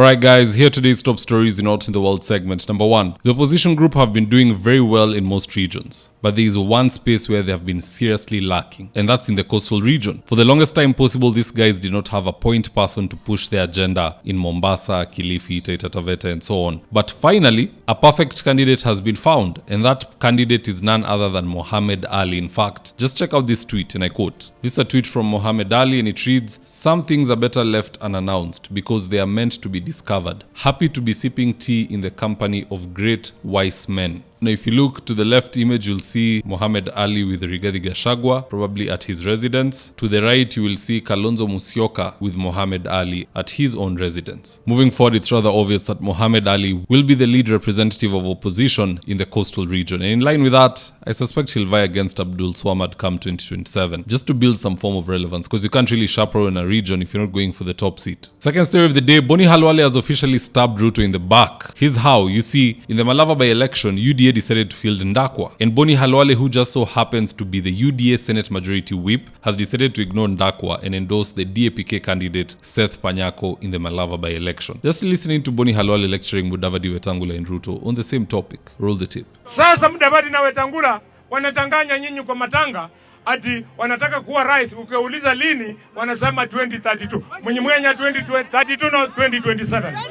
Alright guys, here today's top stories in Out in the World segment. Number 1. The opposition group have been doing very well in most regions, but there is one space where they have been seriously lacking, and that's in the coastal region. For the longest time possible, these guys did not have a point person to push their agenda in Mombasa, Kilifi, Taita Taveta and so on. But finally, a perfect candidate has been found, and that candidate is none other than Mohammed Ali. In fact, just check out this tweet, and I quote. This is a tweet from Mohammed Ali, and it reads, "Some things are better left unannounced because they are meant to be discovered. Happy to be sipping tea in the company of great wise men." Now, if you look to the left image, you'll see Mohammed Ali with Rigathi Gachagua, probably at his residence. To the right, you will see Kalonzo Musyoka with Mohammed Ali at his own residence. Moving forward, it's rather obvious that Mohammed Ali will be the lead representative of opposition in the coastal region. And in line with that, I suspect he'll vie against Abdul Swamad come 2027, just to build some form of relevance, because you can't really chaperone a region if you're not going for the top seat. Second story of the day, Boni Halwale has officially stabbed Ruto in the back. Here's how. You see, in the Malava by-election, UDA decided to field Ndakwa, and Boni Halwale, who just so happens to be the UDA Senate Majority Whip, has decided to ignore Ndakwa and endorse the DAPK candidate Seth Panyako in the Malava by-election. Just listening to Boni Halwale lecturing Mudavadi Wetangula and Ruto on the same topic. Roll the tape. Sasa Mudavadi na Wetangula wanatanganya nyinyi kwa matanga ati wanataka kuwa rais. Ukiuliza lini, wanasema 2032. Mwenye 2032 na 2027.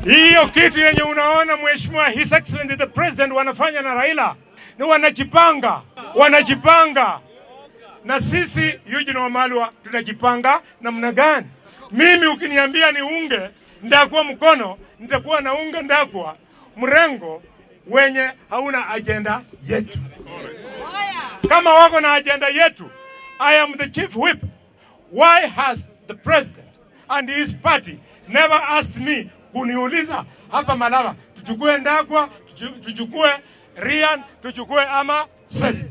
Hiyo kitu yenye unaona Mheshimiwa His Excellency the President wanafanya na Raila ni wanajipanga. Na sisi Eugene Wamalwa tunajipanga namna gani? Mimi ukiniambia ni unge Ndakwa mkono, nitakuwa na unge Ndakwa mrengo wenye hauna agenda yetu. Kama wako na agenda yetu, I am the chief whip. Why has the president and his party never asked me kuniuliza hapa Malava tuchukue Ndakwa, tuchukue Rian, tuchukue ama Seth?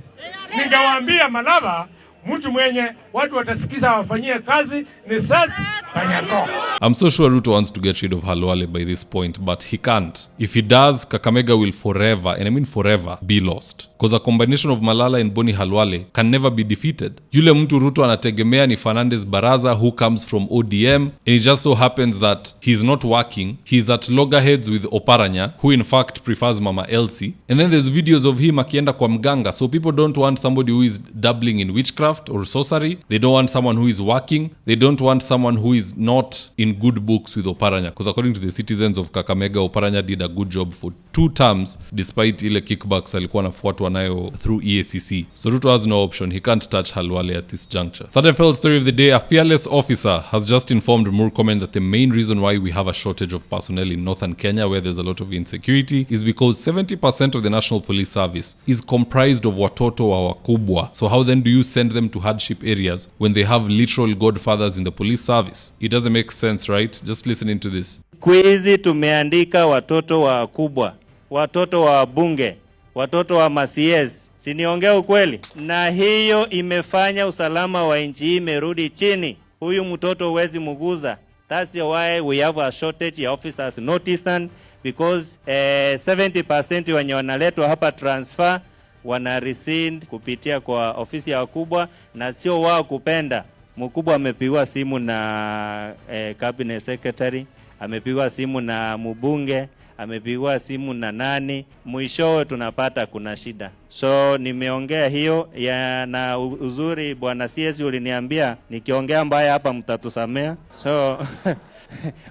Ningewaambia Malava mtu mwenye watu watasikiza wafanyie kazi ni Seth Panyako. I'm so sure Ruto wants to get rid of Halwale by this point, but he can't. If he does, Kakamega will forever, and I mean forever, be lost. Because a combination of Malala and Boni Halwale can never be defeated. Yule mtu Ruto anategemea ni Fernandez Baraza, who comes from ODM, and it just so happens that he's not working. He's at loggerheads with Oparanya, who in fact prefers Mama Elsie. And then there's videos of him akienda kwa mganga, so people don't want somebody who is dabbling in witchcraft or sorcery. They don't want someone who is working. They don't want someone who is not in good books with Oparanya, because according to the citizens of Kakamega, Oparanya did a good job for 2 terms despite ile kickbacks alikuwa anafuatwa nayo through EACC. So Ruto has no option. He can't touch Halwale at this juncture. Third and final story of the day, a fearless officer has just informed Murkomen that the main reason why we have a shortage of personnel in northern Kenya, where there's a lot of insecurity, is because 70% of the National Police Service is comprised of watoto wa wakubwa. So how then do you send them to hardship areas when they have literal godfathers in the police service? It doesn't make sense, right? Just listening to this. Kwizi tumeandika watoto wa kubwa, watoto wa bunge, watoto wa MCS. Siniongea ukweli? Na hiyo imefanya usalama wa nchi hii imerudi chini. Huyu mtoto huwezi muguza. That's why we have a shortage ya officers Northeastern, because 70% wenye wanaletwa hapa transfer wana rescind kupitia kwa ofisi ya wakubwa, na sio wao kupenda. Mkubwa amepigwa simu na cabinet secretary, amepigwa simu na mbunge, amepigwa simu na nani, mwishowe tunapata kuna shida. So nimeongea hiyo ya, na uzuri bwana CS uliniambia nikiongea mbaya hapa mtatusamea. So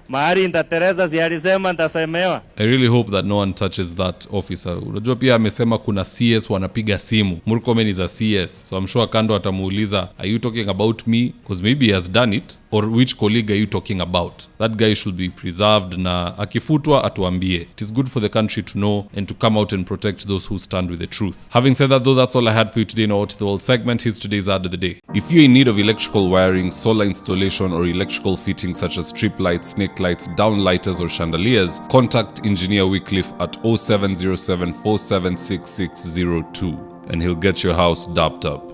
Mahari nitatereza zialisema nitasemewa. I really hope that no one touches that officer. Unajua pia amesema kuna CS wanapiga simu. Murkomen is a CS. So I'm sure Kando atamuuliza, are you talking about me? Because maybe he has done it. Or which colleague are you talking about? That guy should be preserved, na akifutwa atuambie. It is good for the country to know and to come out and protect those who stand with the truth. Having said that though, that's all I had for you today in our the World segment. Here's today's ad of the day. If you're in need of electrical wiring, solar installation or electrical fittings such as strip lights, snake lights, downlighters or chandeliers, contact Engineer Wycliffe at 0707 476602 and he'll get your house dapped up.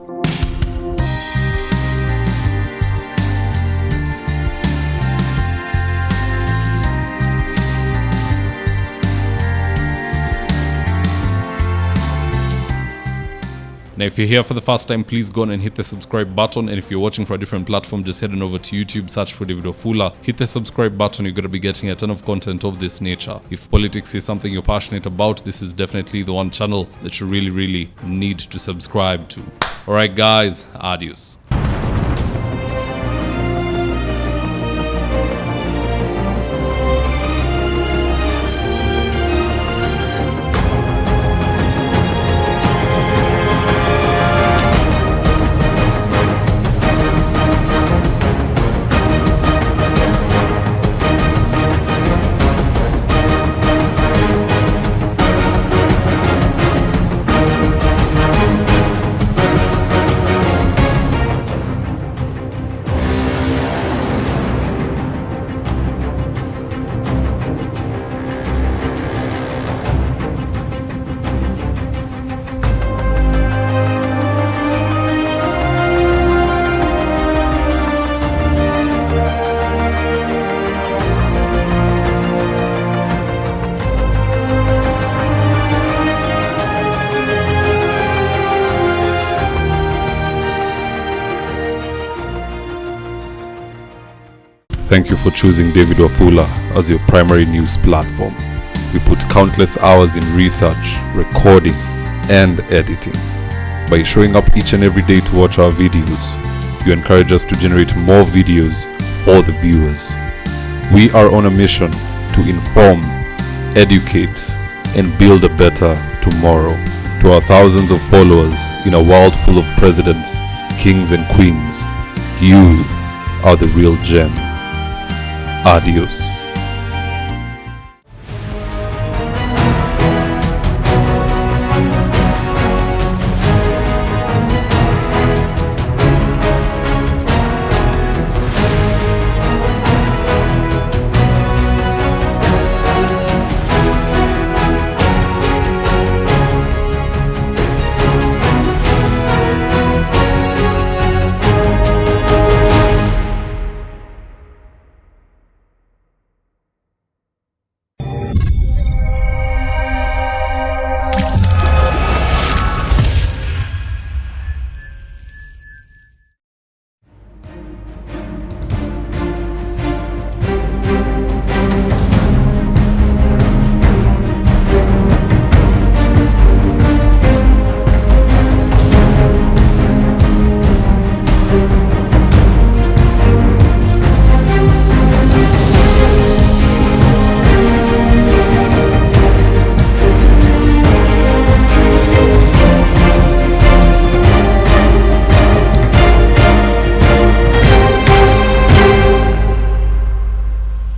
Now, if you're here for the first time, please go on and hit the subscribe button. And if you're watching for a different platform, just head on over to YouTube, search for David Wafula, hit the subscribe button. You're going to be getting a ton of content of this nature. If politics is something you're passionate about, this is definitely the one channel that you really need to subscribe to. Alright guys, adios. Thank you for choosing David Wafula as your primary news platform. We put countless hours in research, recording, and editing. By showing up each and every day to watch our videos, you encourage us to generate more videos for the viewers. We are on a mission to inform, educate, and build a better tomorrow. To our thousands of followers in a world full of presidents, kings, and queens, you are the real gem. Adios.